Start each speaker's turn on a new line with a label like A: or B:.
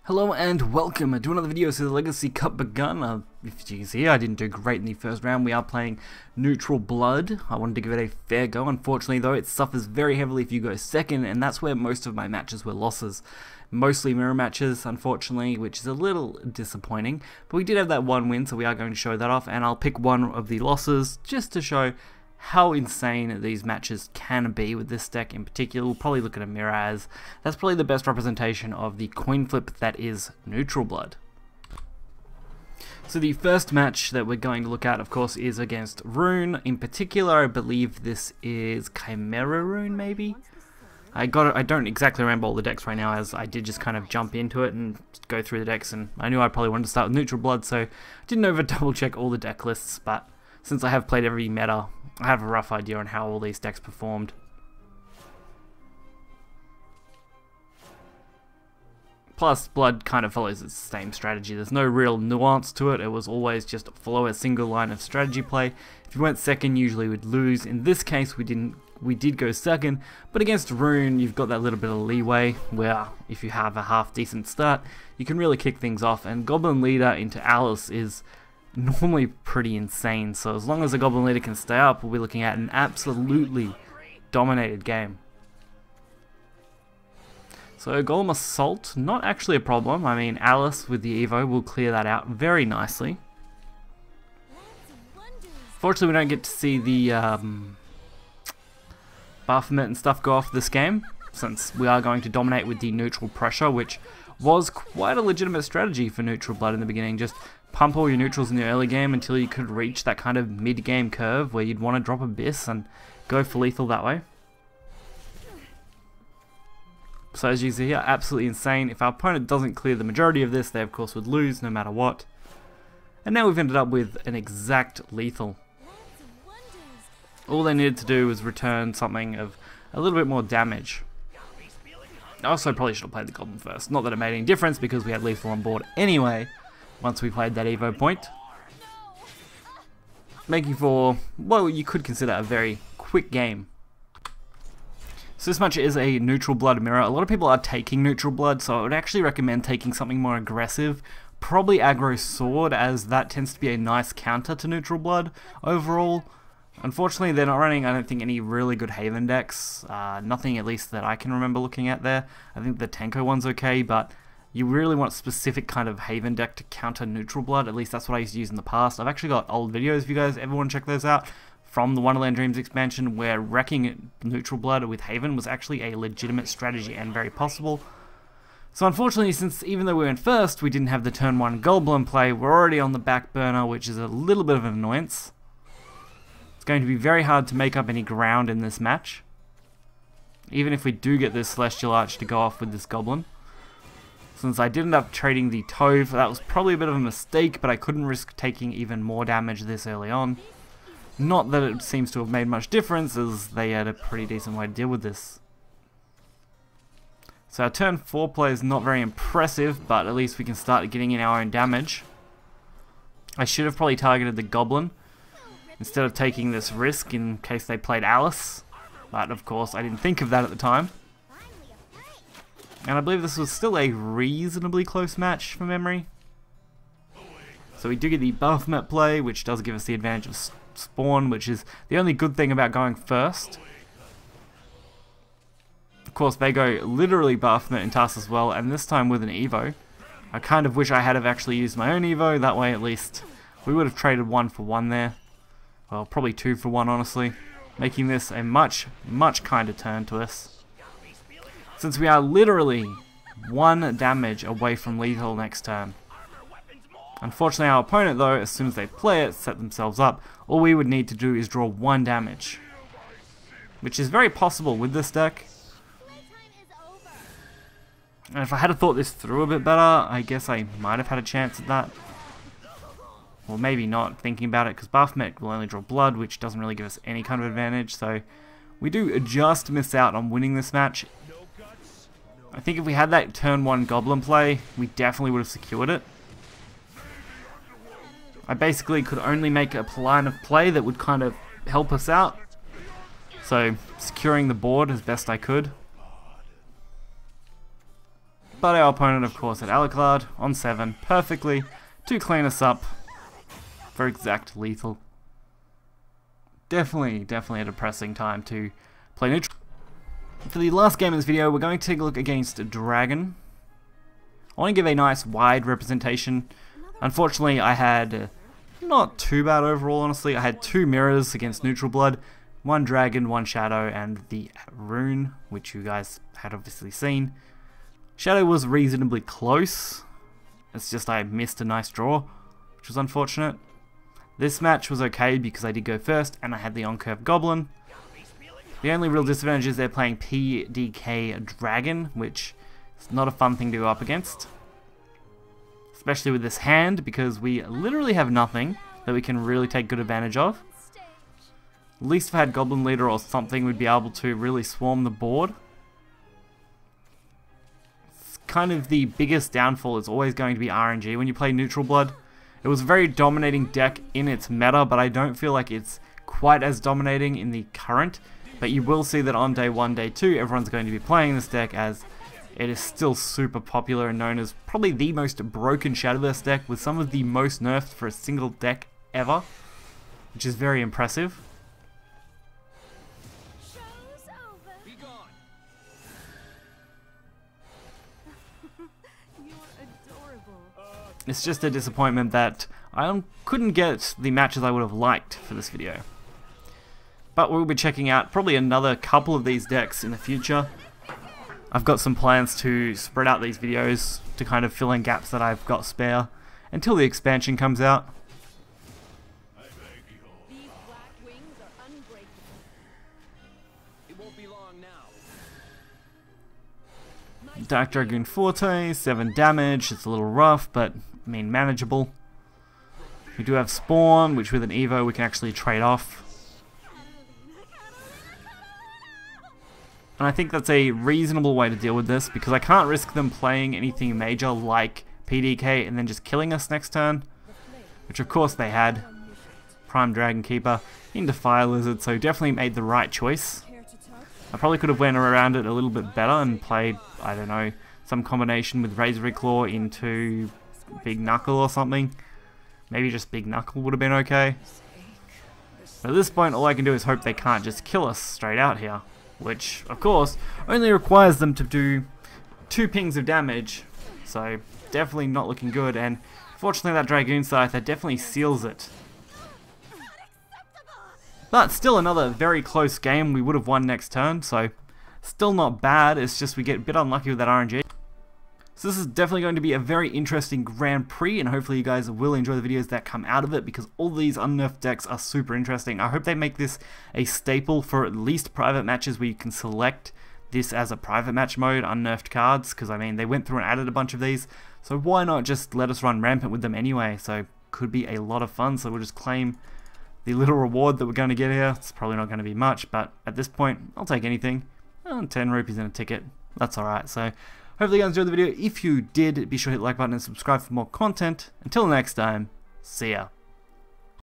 A: Hello and welcome to another video. So the Legacy Cup begun. If you can see, I didn't do great in the first round. We are playing Neutral Blood. I wanted to give it a fair go. Unfortunately though, it suffers very heavily if you go second, and that's where most of my matches were losses. Mostly mirror matches, unfortunately, which is a little disappointing. But we did have that one win, so we are going to show that off, and I'll pick one of the losses just to show how insane these matches can be with this deck in particular. We'll probably look at a mirror, as that's probably the best representation of the coin flip that is Neutral Blood. So the first match that we're going to look at, of course, is against Rune. In particular, I believe this is Chimera Rune, maybe? I don't exactly remember all the decks right now, as I did just kind of jump into it and go through the decks, and I knew I probably wanted to start with Neutral Blood, so I didn't over double check all the deck lists, but since I have played every meta, I have a rough idea on how all these decks performed. Plus, Blood kind of follows its same strategy. There's no real nuance to it. It was always just follow a single line of strategy play. If you went second, usually we'd lose. In this case, we did go second, but against Rune, you've got that little bit of leeway where if you have a half decent start, you can really kick things off, and Goblin Leader into Alice is normally pretty insane, so as long as the Goblin Leader can stay up, we'll be looking at an absolutely dominated game. So Golem Assault, not actually a problem. I mean, Alice with the Evo will clear that out very nicely. Fortunately, we don't get to see the Bahamut and stuff go off this game, since we are going to dominate with the neutral pressure, which was quite a legitimate strategy for Neutral Blood in the beginning. Just pump all your neutrals in the early game until you could reach that kind of mid-game curve where you'd want to drop Abyss and go for lethal that way. So as you see here, absolutely insane. If our opponent doesn't clear the majority of this, they of course would lose no matter what. And now we've ended up with an exact lethal. All they needed to do was return something of a little bit more damage. I also probably should have played the Goblin first. Not that it made any difference because we had lethal on board anyway once we played that Evo point. Making for, well, you could consider a very quick game. So this match is a Neutral Blood mirror. A lot of people are taking Neutral Blood, so I would actually recommend taking something more aggressive. Probably aggro Sword, as that tends to be a nice counter to Neutral Blood overall. Unfortunately, they're not running, I don't think, any really good Haven decks. Nothing, at least, that I can remember looking at there. I think the Tenko one's okay, but you really want a specific kind of Haven deck to counter Neutral Blood. At least that's what I used to use in the past. I've actually got old videos if you guys ever want to check those out, from the Wonderland Dreams expansion, where wrecking Neutral Blood with Haven was actually a legitimate strategy and very possible. So unfortunately, since even though we went first, we didn't have the turn 1 Goblin play, we're already on the back burner, which is a little bit of an annoyance. It's going to be very hard to make up any ground in this match, even if we do get this Celestial Arch to go off with this Goblin. Since I did end up trading the Tove, that was probably a bit of a mistake, but I couldn't risk taking even more damage this early on. Not that it seems to have made much difference, as they had a pretty decent way to deal with this. So our turn 4 play is not very impressive, but at least we can start getting in our own damage. I should have probably targeted the Goblin instead of taking this risk in case they played Alice, but of course I didn't think of that at the time. And I believe this was still a reasonably close match from memory. So we do get the Bahamut play, which does give us the advantage of spawn, which is the only good thing about going first. Of course, they go literally Bahamut and Tass as well, and this time with an Evo. I kind of wish I had have actually used my own Evo, that way at least we would have traded 1 for 1 there. Well, probably 2 for 1 honestly, making this a much kinder turn to us. Since we are literally 1 damage away from lethal next turn. Unfortunately, our opponent though, as soon as they play it, set themselves up, all we would need to do is draw 1 damage. Which is very possible with this deck. And if I had thought this through a bit better, I guess I might have had a chance at that. Well, maybe not, thinking about it, because Bahamut will only draw blood, which doesn't really give us any kind of advantage, so we do just miss out on winning this match. I think if we had that turn 1 Goblin play, we definitely would have secured it. I basically could only make a line of play that would kind of help us out. So, securing the board as best I could. But our opponent, of course, had Alucard on 7 perfectly to clean us up for exact lethal. Definitely a depressing time to play neutral. For the last game in this video, we're going to take a look against Dragon. I want to give a nice wide representation. Unfortunately, I had not too bad overall, honestly. I had 2 mirrors against neutral blood, 1 Dragon, 1 Shadow, and the Rune, which you guys had obviously seen. Shadow was reasonably close. It's just I missed a nice draw, which was unfortunate. This match was okay because I did go first and I had the on-curve Goblin. The only real disadvantage is they're playing PDK Dragon, which is not a fun thing to go up against. Especially with this hand, because we literally have nothing that we can really take good advantage of. At least if I had Goblin Leader or something, we'd be able to really swarm the board. Kind of the biggest downfall is always going to be RNG when you play neutral blood. It was a very dominating deck in its meta, but I don't feel like it's quite as dominating in the current. But you will see that on day 1, day 2, everyone's going to be playing this deck, as it is still super popular and known as probably the most broken Shadowverse deck, with some of the most nerfed for a single deck ever, which is very impressive. It's just a disappointment that I couldn't get the matches I would have liked for this video. But we'll be checking out probably another couple of these decks in the future. I've got some plans to spread out these videos to kind of fill in gaps that I've got spare until the expansion comes out. Dark Dragoon Forte, 7 damage, it's a little rough, but I mean manageable. We do have Spawn, which with an Evo we can actually trade off. And I think that's a reasonable way to deal with this, because I can't risk them playing anything major like PDK and then just killing us next turn. Which of course they had. Prime Dragon Keeper into Fire Lizard, so definitely made the right choice. I probably could have went around it a little bit better and played, I don't know, some combination with Razor Claw into Big Knuckle or something. Maybe just Big Knuckle would have been okay. But at this point, all I can do is hope they can't just kill us straight out here. Which, of course, only requires them to do 2 pings of damage. So, definitely not looking good. And fortunately, that Dragoon Scythe definitely seals it. But still another very close game. We would have won next turn, so still not bad. It's just we get a bit unlucky with that RNG. So this is definitely going to be a very interesting Grand Prix, and hopefully you guys will enjoy the videos that come out of it, because all these unnerfed decks are super interesting. I hope they make this a staple for at least private matches where you can select this as a private match mode, unnerfed cards, because I mean they went through and added a bunch of these, so why not just let us run rampant with them anyway? So could be a lot of fun. So we'll just claim the little reward that we're going to get here. It's probably not going to be much, but at this point, I'll take anything. 10 rupees and a ticket. That's alright. So, hopefully you guys enjoyed the video. If you did, be sure to hit the like button and subscribe for more content. Until next time, see ya.